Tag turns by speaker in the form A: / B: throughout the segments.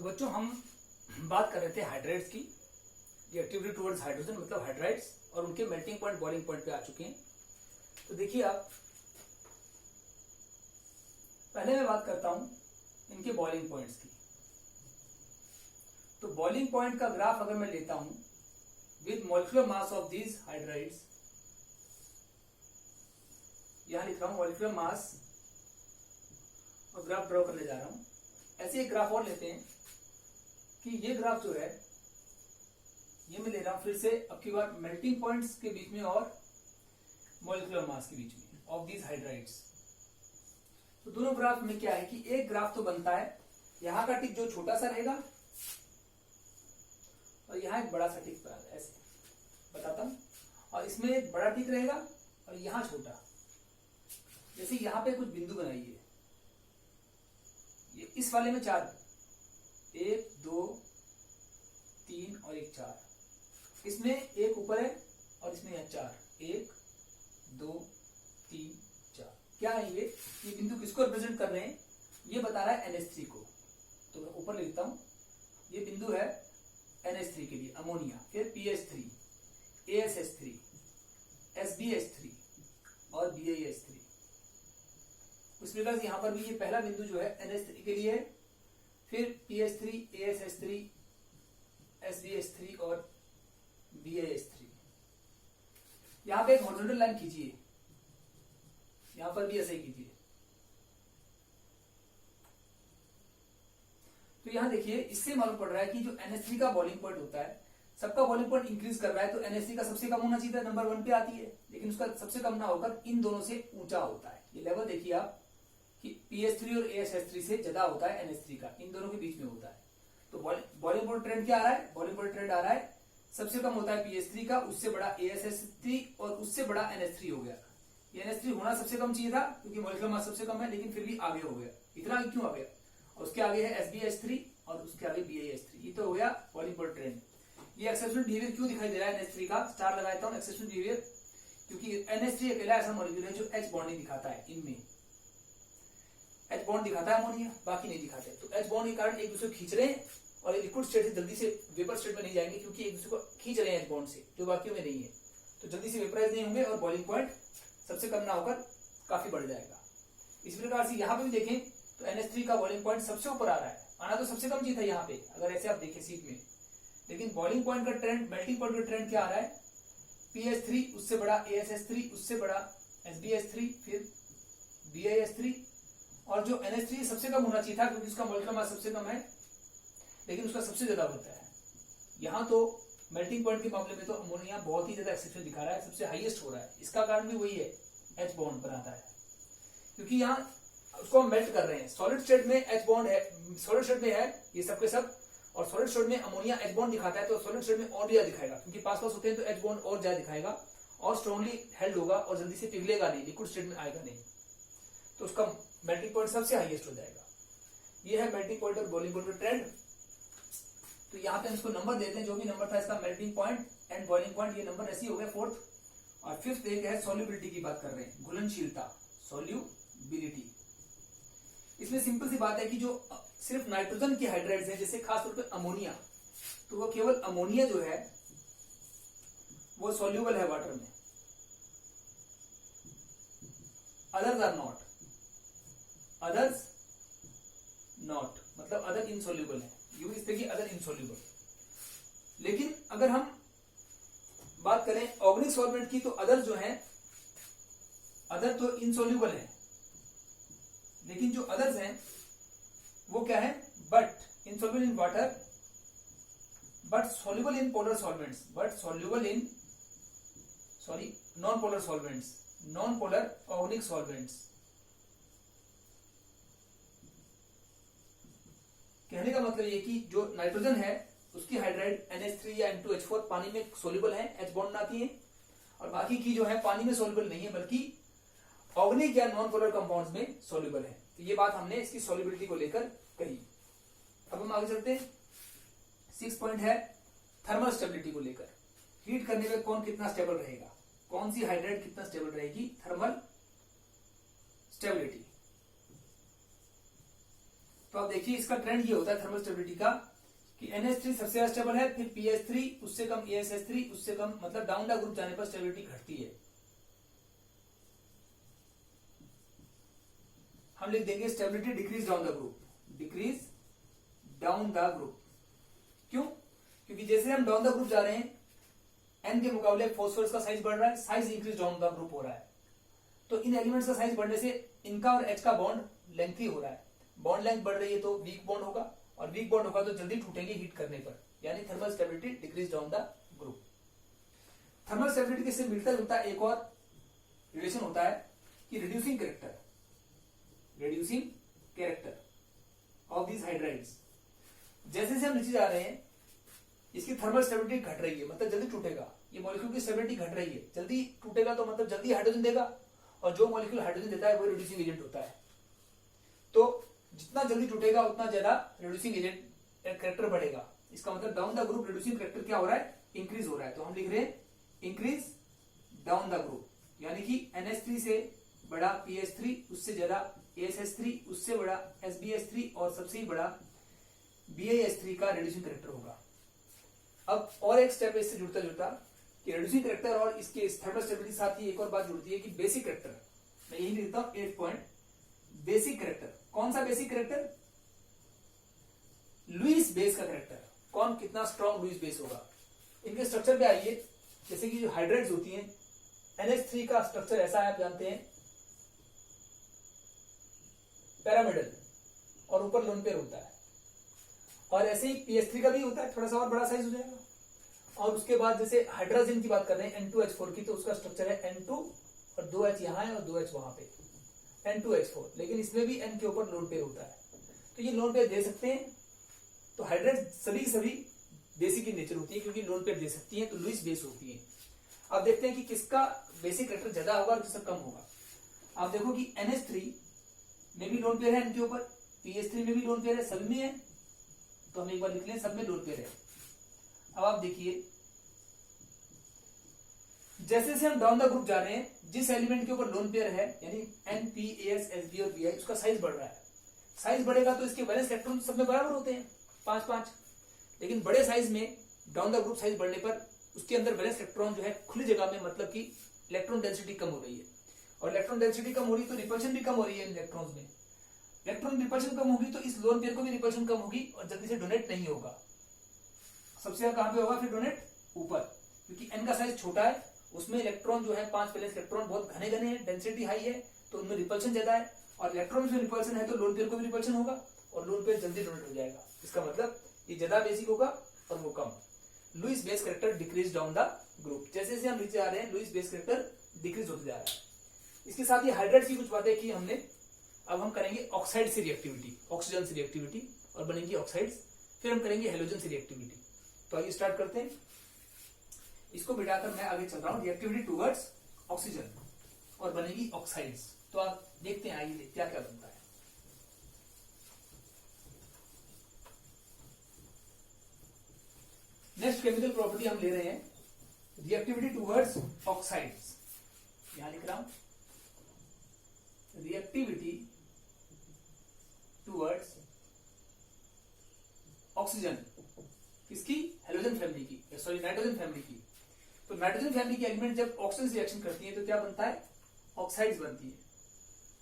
A: तो बच्चों हम बात कर रहे थे हाइड्राइड्स की, रिएक्टिविटी टुवर्ड्स हाइड्रोजन मतलब हाइड्राइड्स, और उनके मेल्टिंग पॉइंट बॉइलिंग पॉइंट पे आ चुके हैं। तो देखिए आप, पहले मैं बात करता हूं इनके बॉइलिंग पॉइंट्स की। तो बॉइलिंग पॉइंट का ग्राफ अगर मैं लेता हूं with molecular mass of these hydrides, यहां लिख रहा हूं मॉलिक्यूलर मास और ग्राफ ड्रॉ करने जा रहा हूं। ऐसे एक ग्राफ और लेते हैं कि ये ग्राफ जो है ये मैं ले रहा हूं फिर से अब की बार मेल्टिंग पॉइंट्स के बीच में और मॉलिक्यूलर मास के बीच में ऑफ दीज हाइड्राइड्स। तो दोनों ग्राफ में क्या है कि एक ग्राफ तो बनता है, यहां का टिक जो छोटा सा रहेगा और यहां एक बड़ा सा टिक ऐसे बताता हूं, और इसमें एक बड़ा टिक रहेगा और यहां छोटा। जैसे यहां पे कुछ बिंदु बनाइए, ये इस वाले में 4, 1 2 3 और 1 4, इसमें एक ऊपर है और इसमें यह 4, 1 2 3 4। क्या है ये बिंदु किसको रिप्रेजेंट कर रहे हैं? ये बता रहा है NH3 को। तो मैं ऊपर लिखता हूं, ये बिंदु है NH3 के लिए, अमोनिया, फिर PH3, ASH3, SBH3 और BAH3। उस प्रकार से यहां पर भी ये पहला बिंदु जो है NH3 के लिए है, फिर PH3, ASH3, SBH3 और BAH3। यहां पे एक हॉरिजॉन्टल लाइन खींचिए, यहां पर भी ऐसे ही कीजिए। तो यहां देखिए, इससे मालूम पड़ रहा है कि जो NH3 का बॉइलिंग पॉइंट होता है, सबका बॉइलिंग पॉइंट इंक्रीज कर रहा है, तो NH3 का सबसे कम होना चाहिए, नंबर 1 पे आती है, लेकिन उसका सबसे कम ना होकर इन दोनों से ऊंचा होता है। ये लेवल देखिए आप कि PH3 और ASH3 से ज्यादा होता है NH3 का, इन दोनों के बीच में होता है। तो बॉइलिंग पॉइंट ट्रेंड क्या आ रहा है? बॉइलिंग पॉइंट ट्रेंड आ रहा है सबसे कम होता है PH3 का, उससे बड़ा ASH3 और उससे बड़ा NH3 हो गया। ये NH3 होना सबसे कम चाहिए था क्योंकि मॉलिक्यूलर मास सबसे कम है, लेकिन फिर भी आगे हो गया। इतना आगे क्यों आ गया? और उसके आगे है SBH3 और उसके आगे BAH3। ये तो हो गया बॉइलिंग पॉइंट ट्रेंड। ये एक्सेप्शनल बिहेवियर क्यों दिखाई दे रहा है NH3 का? स्टार लगाता हूं एक्सेप्शनल बिहेवियर, क्योंकि NH3 अकेला ऐसा मॉलिक्यूल है जो H बॉन्डिंग दिखाता है। इनमें H बॉन्ड दिखाता है अमोनिया, बाकी नहीं दिखाते। तो H बॉन्ड के कारण एक दूसरे को खींच रहे हैं और लिक्विड स्टेट से जल्दी से वेपर स्टेट में नहीं जाएंगे, क्योंकि एक दूसरे को खींच रहे हैं H बॉन्ड से, जो बाकियों में नहीं है। तो जल्दी से वेपराइज नहीं होंगे और बॉइलिंग पॉइंट सबसे कम ना होकर काफी बढ़ जाएगा। इस प्रकार से यहां पे भी देखें तो NH3 का बॉइलिंग पॉइंट सबसे ऊपर आ रहा है, आना तो सबसे कम चीज था यहाँ पे अगर ऐसे आप देखें सीट में, लेकिन बॉइलिंग पॉइंट का ट्रेंड, मेल्टिंग पॉइंट का ट्रेंड क्या आ रहा है? PH3 उससे बड़ा, ASH3 उससे बड़ा, SBH3 फिर BAH3, और जो NH3 सबसे कम होना चाहिए था क्योंकि उसका मॉलिक्यूलर मास सबसे कम है, लेकिन उसका सबसे ज्यादा होता है। यहाँ तो मेल्टिंग पॉइंट के मामले में तो अमोनिया बहुत ही ज्यादा एक्सेप्शन दिखा रहा है, सबसे हाईएस्ट हो रहा है। इसका कारण भी वही है, H बॉन्ड बनाता है, क्योंकि यहाँ उसको हम मेल्ट कर रहे हैं। सॉलिड स्टेट में H बॉन्ड है, सॉलिड स्टेट में है ये सब के सब, और सॉलिड स्टेट में अमोनिया H बॉन्ड दिखाता है, तो सॉलिड स्टेट में और भी ज्यादा दिखाएगा, क्योंकि पास पास होते हैं तो H बॉन्ड और ज्यादा दिखाएगा और स्ट्रॉन्गली हेल्ड होगा और जल्दी से पिघलेगा नहीं, लिक्विड स्टेट में आएगा नहीं, तो उसका मेल्टिंग पॉइंट सबसे हाईएस्ट हो जाएगा। ये है मेल्टिंग पॉइंट और बॉइलिंग पॉइंट का ट्रेंड। तो यहाँ पे हम इसको नंबर देते हैं, जो भी नंबर था इसका melting point and boiling point, ये नंबर ऐसे ही हो गया 4th। और 5th एक है सॉल्युबिलिटी की बात कर रहे हैं, घुलनशीलता, सॉल्युबिलिटी। इसमें सिंपल सी बात है कि जो सिर्फ नाइट्रोजन की हाइड्राइड्स है, जैसे खासतौर पर अमोनिया, तो वो केवल अमोनिया जो है वो सॉल्युबल है वाटर में, others are not, others not मतलब अदर इनसॉल्युबल है, यूज इस तरह की अदर इनसॉल्युबल। लेकिन अगर हम बात करें ऑर्गेनिक सॉल्वेंट की, तो अदर जो है, अदर तो इनसॉल्युबल है, लेकिन जो अदर्स हैं वो क्या है? But insoluble in water, but soluble in polar solvents, but soluble in non polar solvents, non polar organic solvents. कहने का मतलब ये कि जो नाइट्रोजन है उसकी हाइड्राइड NH3 या N2H4 पानी में सोल्यूबल है, H बॉन्ड आती है, और बाकी की जो है पानी में सोल्यूबल नहीं है, बल्कि ऑर्गेनिक या नॉन पोलर कंपाउंड्स में सोल्यूबल है। तो ये बात हमने इसकी सोल्युबिलिटी को लेकर कही। अब हम आगे चलते हैं। 6 पॉइंट है थर्मल स्टेबिलिटी को लेकर, हीट करने में कौन कितना स्टेबल रहेगा, कौन सी हाइड्राइड कितना स्टेबल रहेगी, थर्मल स्टेबिलिटी। तो आप देखिए इसका ट्रेंड ये होता है थर्मल स्टेबिलिटी का कि NH3 सबसे ज्यादा स्टेबल है, फिर PH3 उससे कम, ASH3 उससे कम, मतलब डाउन द ग्रुप जाने पर स्टेबिलिटी घटती है। हम लिख देंगे stability decrease down the group, decrease down the group. क्यों? क्योंकि जैसे हम डाउन द ग्रुप जा रहे हैं N के मुकाबले फॉस्फोरस का साइज बढ़ रहा है, size increase down the group हो रहा है। तो इन एलिमेंट्स का साइज बढ़ने से इनका और H का बॉन्ड लेंथी हो रहा है, बॉन्ड लेंथ बढ़ रही है तो वीक बॉन्ड होगा, और वीक बॉन्ड होगा तो जल्दी टूटेंगे हीट करने पर, यानी thermal stability decrease down the group. Thermal stability से मिलता जुलता एक और रिलेशन होता है कि reducing character of these hydrides. जैसे जैसे हम नीचे जा रहे हैं इसकी थर्मल स्टेबिलिटी घट रही है, मतलब जल्दी टूटेगा, ये मॉलिक्यूल की स्टेबिलिटी घट रही है, जल्दी टूटेगा तो मतलब जल्दी हाइड्रोजन देगा, और जो मॉलिक्यूल हाइड्रोजन देता है वो रिड्यूसिंग एजेंट होता है। तो जितना जल्दी टूटेगा उतना ज्यादा रिड्यूसिंग एजेंट कैरेक्टर बढ़ेगा। इसका मतलब down the group reducing character क्या हो रहा है, इंक्रीज हो रहा है। तो हम लिख रहे हैं इंक्रीज डाउन द ग्रुप, यानी कि NH3 से बड़ा PH3, उससे ज्यादा ASH3, उससे बड़ा SbH3 और सबसे ही बड़ा BaH3 का रिड्यूसिंग कैरेक्टर होगा। अब और एक स्टेप इससे जुड़ता जुड़ता कि रिड्यूसिंग कैरेक्टर और इसके थर्मल स्टेबिलिटी साथ ही एक और बात जुड़ती है कि बेसिक कैरेक्टर। मैं यही लिखता हूं 8 पॉइंट, बेसिक कैरेक्टर। कौन सा बेसिक कैरेक्टर? लुईस बेस का कैरेक्टर। कौन कितना स्ट्रॉन्ग लुईस बेस होगा। इनके स्ट्रक्चर पे आइए, जैसे कि जो हाइड्राइड्स होती हैं, NH3 का स्ट्रक्चर ऐसा है, आप जानते हैं पैरामिडल, और ऊपर लोन पेयर होता है, और ऐसे ही PH3 का भी होता है, थोड़ा सा और बड़ा साइज हो जाएगा। और उसके बाद जैसे हाइड्रोजन की बात कर रहे हैं N2H4 की, तो उसका स्ट्रक्चर है N2 और 2H यहां है और 2H वहां पे, N2H4, लेकिन इसमें भी N के ऊपर लोन पेयर होता है, तो ये लोन पेयर दे सकते हैं। तो हाइड्राइड सभी बेसिक की नेचर होती है, क्योंकि लोन पेयर दे सकती है, तो लुईस बेस होती है। अब देखते हैं कि किसका बेसिक कैरेक्टर ज्यादा होगा और किसका कम होगा। आप देखो कि NH3 में भी लोन पेयर है N के ऊपर, PH3 में भी लोन पेयर है, सब में है, तो हम एक बार लिख लें सब में लोन पेयर है। अब आप देखिए जैसे जैसे हम डाउन द ग्रुप जा रहे हैं, जिस एलिमेंट के ऊपर लोन पेयर है, यानी N, P, AS, SB और BI, उसका साइज बढ़ रहा है। साइज बढ़ेगा तो इसके वैलेंस इलेक्ट्रॉन सब में बराबर होते हैं, 5-5, लेकिन बड़े साइज में डाउन द ग्रुप साइज बढ़ने पर उसके अंदर वैलेंस इलेक्ट्रॉन जो है खुली जगह में, मतलब कि इलेक्ट्रॉन डेंसिटी कम हो रही है, और इलेक्ट्रॉन डेंसिटी कम हो रही है तो रिपल्शन भी कम हो रही है इलेक्ट्रॉन्स में। इलेक्ट्रॉन रिपल्शन कम होगी तो इस लोन पेयर को भी रिपल्शन कम होगी और जल्दी से डोनेट नहीं होगा। सबसे ज्यादा कहां पे होगा फिर डोनेट? ऊपर, क्योंकि N का साइज छोटा है, उसमें इलेक्ट्रॉन जो है 5 वैलेंस इलेक्ट्रॉन बहुत घने घने हैं, डेंसिटी हाई है, तो उनमें रिपल्शन ज्यादा है, और इलेक्ट्रॉन में रिपल्शन है तो लोन पेयर को भी रिपल्शन होगा और लोन पेयर जल्दी डोनेट हो जाएगा। इसका मतलब ये ज्यादा बेसिक होगा और वो कम। Lewis base character decreases down the group. जैसे जैसे हम नीचे आ रहे हैं लुईस बेस कैरेक्टर डिक्रीज होते जा रहा है। इसके साथ ही हाइड्राइड की कुछ बातें की हमने। अब हम करेंगे ऑक्साइड से रिएक्टिविटी, ऑक्सीजन से रिएक्टिविटी, और बनेंगी ऑक्साइड्स। फिर हम करेंगे हेलोजन से रिएक्टिविटी। तो आइए स्टार्ट करते हैं। इसको बिठाकर मैं आगे चल रहा हूं, रिएक्टिविटी टुवर्ड्स ऑक्सीजन, और बनेगी ऑक्साइड्स। तो आप देखते हैं आइए क्या क्या बनता है। नेक्स्ट केमिकल प्रॉपर्टी हम ले रहे हैं रिएक्टिविटी टुवर्ड्स ऑक्साइड्स। यहां लिख रहा हूं रिएक्टिविटी टुवर्ड्स ऑक्सीजन। किसकी? हेलोजन फैमिली की, सॉरी नाइट्रोजन फैमिली की। तो नाइट्रोजन फैमिली की एलिमेंट जब ऑक्सीजन से रिएक्शन करती है तो क्या बनता है? ऑक्साइड्स बनती है।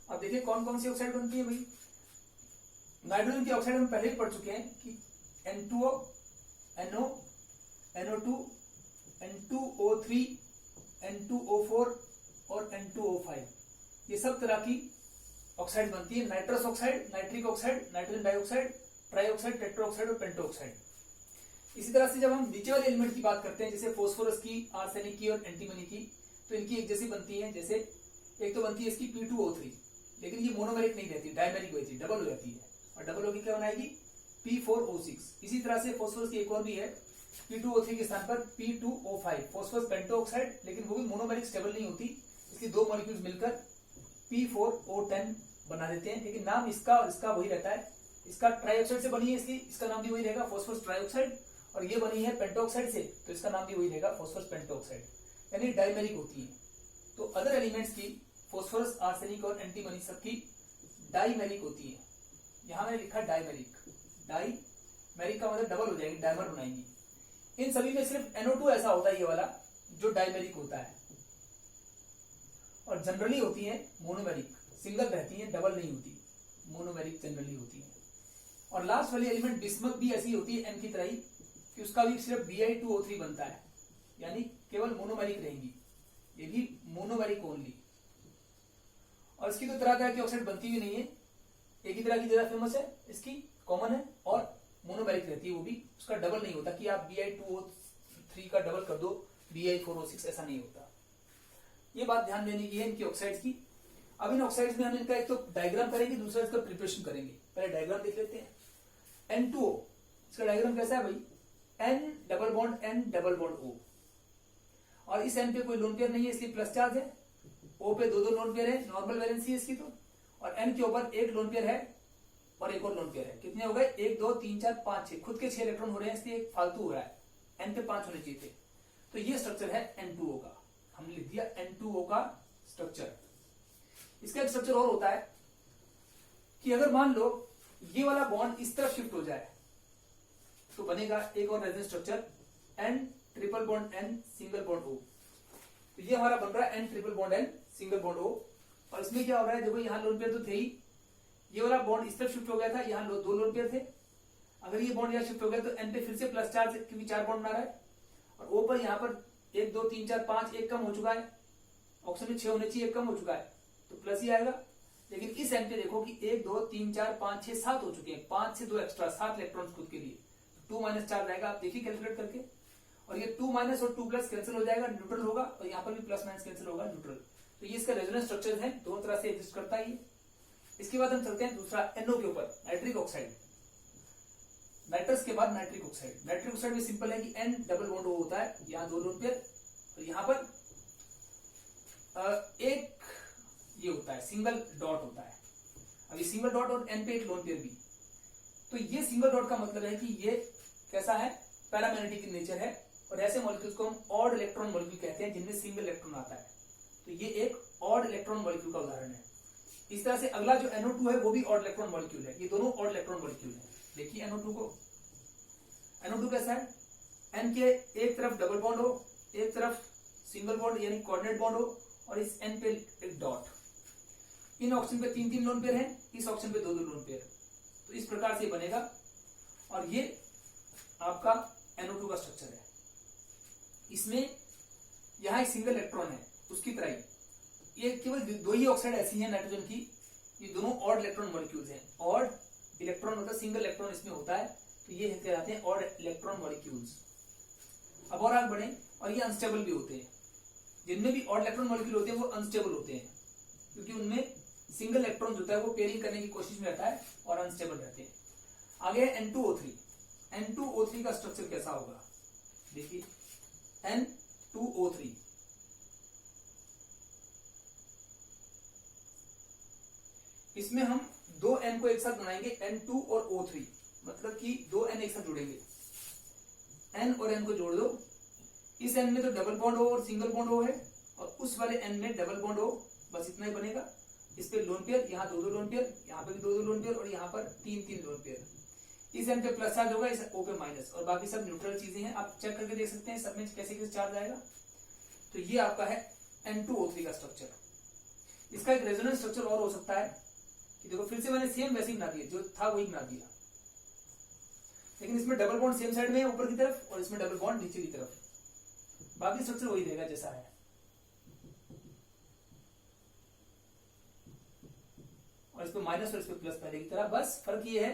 A: अब देखिए कौन कौन सी ऑक्साइड बनती है भाई। नाइट्रोजन की ऑक्साइड हम पहले ही पढ़ चुके हैं कि N2O, NO, NO2, N2O3, N2O4 और N2O5, ये सब तरह की ऑक्साइड बनती है। Nitrous oxide, nitric oxide, nitrogen dioxide, trioxide, tetroxide और पेंटोऑक्साइड। इसी तरह से जब हम नीचे वाले एलिमेंट की बात करते हैं, जैसे फास्फोरस की, आर्सेनिक की और एंटीमनी की, तो इनकी एक जैसी बनती है। जैसे एक तो बनती है इसकी P2O3, लेकिन ये मोनोमेरिक नहीं रहती, डायमेरिक होती है, डबल हो जाती है, और डबल होगी क्या बनाएगी? P4O6। इसी तरह से फास्फोरस की एक और भी है, P2O3 के स्थान पर P2O5, फास्फोरस पेंटोऑक्साइड, लेकिन वो भी मोनोमेरिक स्टेबल नहीं होती, इसकी दो मॉलिक्यूल्स मिलकर P4O10 बना देते हैं, लेकिन नाम इसका और इसका वही रहता है। इसका ट्राइऑक्साइड से बनी है, इसका नाम भी वही रहेगा, फास्फोरस ट्राइऑक्साइड, और ये बनी है पेंटोऑक्साइड से, तो इसका नाम भी वही रहेगा, फास्फोरस पेंटोऑक्साइड, यानी डायमेरिक होती है। तो अदर एलिमेंट्स की, फास्फोरस, आर्सेनिक और एंटीमनी, सबकी डाइमेरिक होती है, यहां मैंने लिखा डाइमेरिक। डाइमेरिक का मतलब डबल हो जाएगी, डायमर बनाएंगी। इन सभी में सिर्फ NO2 ऐसा होता है ये वाला जो डाइमेरिक होता है, और जनरली होती है मोनोमेरिक, सिंगल रहती है, डबल नहीं होती, मोनोमेरिक जनरली होती है। और लास्ट वाली एलिमेंट बिस्मथ भी ऐसी होती है M की तरह ही, कि उसका भी सिर्फ Bi2O3 बनता है, यानी केवल मोनोमेरिक रहेंगी, ये भी मोनोमेरिक ओनली। और इसकी तो तरह तरह की ऑक्साइड बनती भी नहीं है, एक ही तरह की ज्यादा फेमस है, इसकी कॉमन है, और मोनोमेरिक रहती है, वो भी उसका डबल नहीं होता कि आप Bi2O3 का डबल कर दो Bi4O6, ऐसा नहीं होता। ये बात ध्यान देने की है इनकी ऑक्साइड्स की। अब इन ऑक्साइड्स में हम इनका एक तो डायग्राम करेंगे, दूसरा इसका प्रिपरेशन करेंगे। पहले डायग्राम देख लेते हैं। N2O, इसका डायग्राम कैसा है भाई? N डबल बॉन्ड O, और इस N पे कोई लोन पेयर नहीं है इसलिए प्लस चार्ज है, O पे दो लोन पेयर है, नॉर्मल वैलेंसी है इसकी तो, और N के ऊपर एक लोन पेयर है और एक और लोन पेयर है। कितने हो गए? 1 2 3 4 5 6, खुद के 6 इलेक्ट्रॉन हो रहे हैं इसलिए फालतू हो रहा है, N पे 5 होने चाहिए थे। तो ये स्ट्रक्चर है N2O का, हमने लिख दिया N2O का स्ट्रक्चर। इसका एक स्ट्रक्चर और होता है कि अगर मान लो ये वाला बॉन्ड इस तरफ शिफ्ट हो जाए तो बनेगा एक और resonance structure N triple bond N single bond O। तो ये हमारा बन रहा है N triple bond N single bond O। और इसमें क्या हो रहा है, देखो यहाँ लोन पेयर तो थे ही, ये वाला बॉन्ड इस तरफ शिफ्ट हो गया था, यहाँ दो लोन पेयर थे। अगर ये बॉन्ड यहाँ शिफ्ट हो गया तो N पे फिर से प्लस चार्ज, क्योंकि 4 बॉन्ड बना रहा है, और O पर यहाँ पर 1 2 3 4 5 एक कम हो चुका है, ऑप्शन में 6 होने चाहिए, एक कम हो चुका है तो प्लस ही आएगा। लेकिन इस N पे देखो कि 1 2 3 4 5 6 7 हो चुके हैं, 5 से 2 एक्स्ट्रा 7 इलेक्ट्रॉन खुद के लिए, 2 माइनस चार्ज आएगा। आप देखिए कैलकुलेट करके, और ये 2 माइनस और 2 प्लस कैंसिल हो जाएगा, न्यूट्रल होगा, और यहाँ पर भी प्लस माइनस कैंसिल होगा, न्यूट्रल। तो ये इसका रेजोनेंस स्ट्रक्चर है, दोनों तरह से एग्जिस्ट करता है ये। इसके बाद हम चलते हैं दूसरा NO के ऊपर, नाइट्रिक ऑक्साइड। नाइट्रस के बाद नाइट्रिक ऑक्साइड। नाइट्रिक ऑक्साइड में सिंपल है कि N डबल बॉन्ड O होता है, यहाँ 2 लोन पेयर, और यहाँ पर एक ये होता है सिंगल डॉट होता है। अभी सिंगल डॉट और N पे एक लोन पेयर भी। तो ये सिंगल डॉट का मतलब है कि ये कैसा है, पैरामैग्नेटिक इन नेचर है, और ऐसे मॉलिक्यूल्स को हम ऑड इलेक्ट्रॉन मॉलिक्यूल कहते हैं जिनमें सिंगल इलेक्ट्रॉन आता है। तो ये एक ऑड इलेक्ट्रॉन मॉलिक्यूल का उदाहरण है। इस तरह से अगला जो NO2 है वो भी ऑड इलेक्ट्रॉन मॉलिक्यूल है, ये दोनों ऑड इलेक्ट्रॉन मॉलिक्यूल है। देखिए NO2 को, NO2 कैसा है, N के एक तरफ डबल बॉन्ड हो, एक तरफ सिंगल बॉन्ड यानी कोऑर्डिनेट बॉन्ड हो, और इस N पे एक डॉट। इन ऑक्सीजन पे 3 लोन पेयर हैं, इस ऑक्सीजन पे 2 लोन पेयर। तो इस प्रकार से बनेगा, और ये आपका NO2 का स्ट्रक्चर है। इसमें यहां एक सिंगल इलेक्ट्रॉन है उसकी तरह ही, ये केवल 2 ही ऑक्साइड ऐसी हैं नाइट्रोजन की, ये दोनों ऑड इलेक्ट्रॉन मॉलिक्यूल्स हैं। ऑड इलेक्ट्रॉन मतलब सिंगल इलेक्ट्रॉन इसमें होता है, तो ये कहलाते हैं ऑड इलेक्ट्रॉन मॉलिक्यूल्स। अब और आगे बढ़े, और ये अनस्टेबल भी होते हैं। जिनमें भी ऑड इलेक्ट्रॉन मॉलिक्यूल होते हैं वो अनस्टेबल होते हैं, क्योंकि उनमें सिंगल इलेक्ट्रॉन होता है वो पेयरिंग करने की कोशिश में रहता है और अनस्टेबल रहते हैं। आगे N2O3। N2O3 का स्ट्रक्चर कैसा होगा, देखिए N2O3। इसमें हम 2 N को एक साथ बनाएंगे, N2 और O3, मतलब कि 2 N एक साथ जुड़ेंगे। N और N को जोड़ दो, इस N में तो डबल बॉन्ड हो और सिंगल बॉन्ड हो है, और उस वाले N में डबल बॉन्ड हो, बस इतना ही बनेगा। इस पे लोन पेयर, यहाँ 2 लोन पेयर, यहाँ पे भी 2 लोन पेयर, और यहाँ पर 3 लोन पेयर। इस N पे प्लस चार्ज होगा, इस O पे माइनस, और बाकी सब न्यूट्रल चीजें हैं। आप चेक करके देख सकते हैं सब में कैसे कैसे चार्ज आएगा। तो ये आपका है N2O3 का स्ट्रक्चर। इसका एक रेजोनेंस स्ट्रक्चर और हो सकता है कि देखो, फिर से मैंने सेम वैसे ही बना दिया, जो था वही बना दिया, लेकिन इसमें डबल बॉन्ड सेम साइड में है ऊपर की तरफ, और इसमें डबल बॉन्ड नीचे की तरफ। बाकी स्ट्रक्चर वही रहेगा जैसा है। और इस पे माइनस और इस पे प्लस पहले की तरह, बस फर्क ये है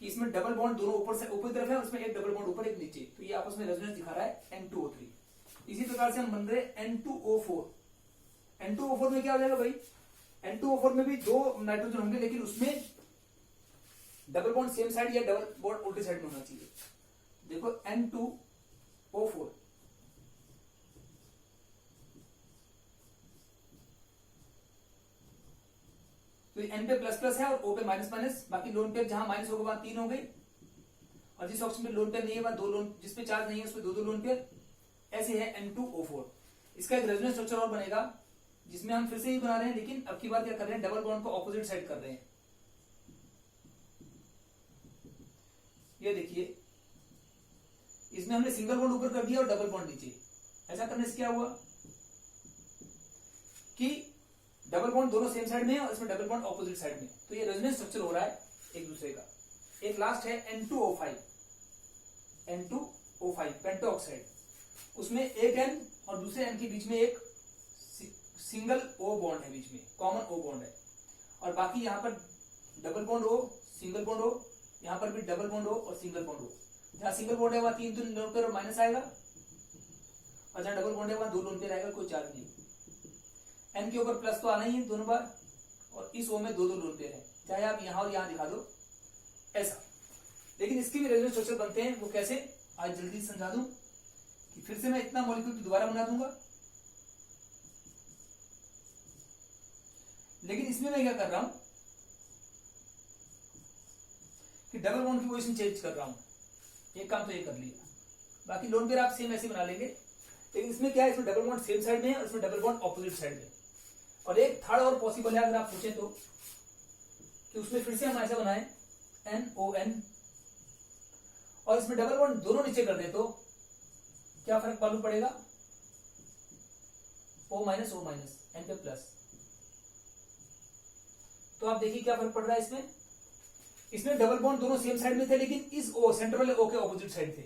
A: कि इसमें डबल बॉन्ड दोनों ऊपर से ऊपर तरफ है, उसमें एक डबल बॉन्ड ऊपर एक नीचे, तो ये आपस में रेजोनेंस दिखा रहा है N2O3। इसी प्रकार से हम बन रहे N2O4। N2O4 में क्या हो जाएगा भाई, N2O4 में भी 2 नाइट्रोजन होंगे, लेकिन उसमें डबल बॉन्ड सेम साइड या डबल बॉन्ड उल्टी साइड में होना चाहिए। देखो N2O4, तो N पे प्लस प्लस है और O पे माइनस माइनस, बाकी लोन पेयर जहां माइनस होगा वहां 3 हो गए, और जिस ऑप्शन पे लोन पेयर नहीं है वहां 2 लोन, जिसपे चार्ज नहीं है उस पे 2 लोन पेयर। ऐसे है N2O4। इसका एक रेजोनेंस स्ट्रक्चर और बनेगा, जिसमें हम फिर से ही बना रहे हैं, लेकिन अब की बार क्या कर रहे हैं, डबल बॉन्ड को ऑपोजिट साइड कर रहे हैं। ये देखिए इसमें हमने सिंगल बॉन्ड ऊपर कर दिया और डबल बॉन्ड नीचे। ऐसा करने से क्या हुआ कि डबल बॉन्ड दोनों सेम साइड में है और इसमें डबल बॉन्ड ऑपोजिट साइड में, तो ये रेजोनेंस स्ट्रक्चर हो रहा है एक दूसरे का। एक लास्ट है N2O5 पेंटोऑक्साइड, उसमें एक N और दूसरे N के बीच में एक सिंगल O बॉन्ड है, बीच में कॉमन O बॉन्ड है, और बाकी यहाँ पर double bond O, single bond O, यहाँ पर भी डबल बॉन्ड O और सिंगल बॉन्ड O। जहां सिंगल बॉन्ड है वहां 3 लोन पेयर और माइनस आएगा, और जहां डबल बॉन्ड है वहां 2 लोन पेयर आएगा, कोई चार्ज नहीं। N के ऊपर प्लस तो आना ही है दोनों बार, और इस O में 2 लोन पेयर है, चाहे आप यहां और यहां दिखा दो ऐसा। लेकिन इसके भी रेजोनेंस स्ट्रक्चर बनते हैं, वो कैसे आज जल्दी समझा दूं कि फिर से मैं इतना मॉलिक्यूल दोबारा बना दूंगा। लेकिन इसमें मैं क्या कर रहा हूं कि डबल बॉन्ड की पोजीशन चेंज कर रहा हूं। एक काम तो ये कर लिया, बाकी लोन पेयर आप सेम ऐसे बना लेंगे। लेकिन इसमें क्या है, इसमें डबल बॉन्ड सेम साइड में है और इसमें डबल बॉन्ड ऑपोजिट साइड में। और एक थर्ड और पॉसिबल है, अगर आप पूछे तो, कि उसमें फिर से हम ऐसा बनाए NON और इसमें डबल बॉन्ड दोनों नीचे कर दे, तो क्या फर्क मालूम पड़ेगा? O minus O minus N पे प्लस। तो आप देखिए क्या फर्क पड़ रहा है इसमें। इसमें डबल बॉन्ड दोनों सेम साइड में थे, लेकिन इस O सेंटर वाले O के ऑपोजिट साइड थे।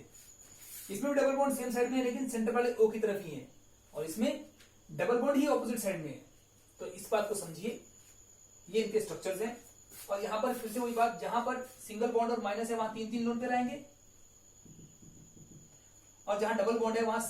A: इसमें भी डबल बॉन्ड सेम साइड में है, लेकिन सेंटर वाले O की तरफ ही है, और इसमें डबल बॉन्ड ही ऑपोजिट साइड में है। तो इस बात को समझिए, ये इनके स्ट्रक्चर्स हैं। और यहां पर फिर से वही बात, जहां पर सिंगल बॉन्ड और माइनस है वहां 3 लोन पेयर आएंगे, और जहां डबल बॉन्ड है वहां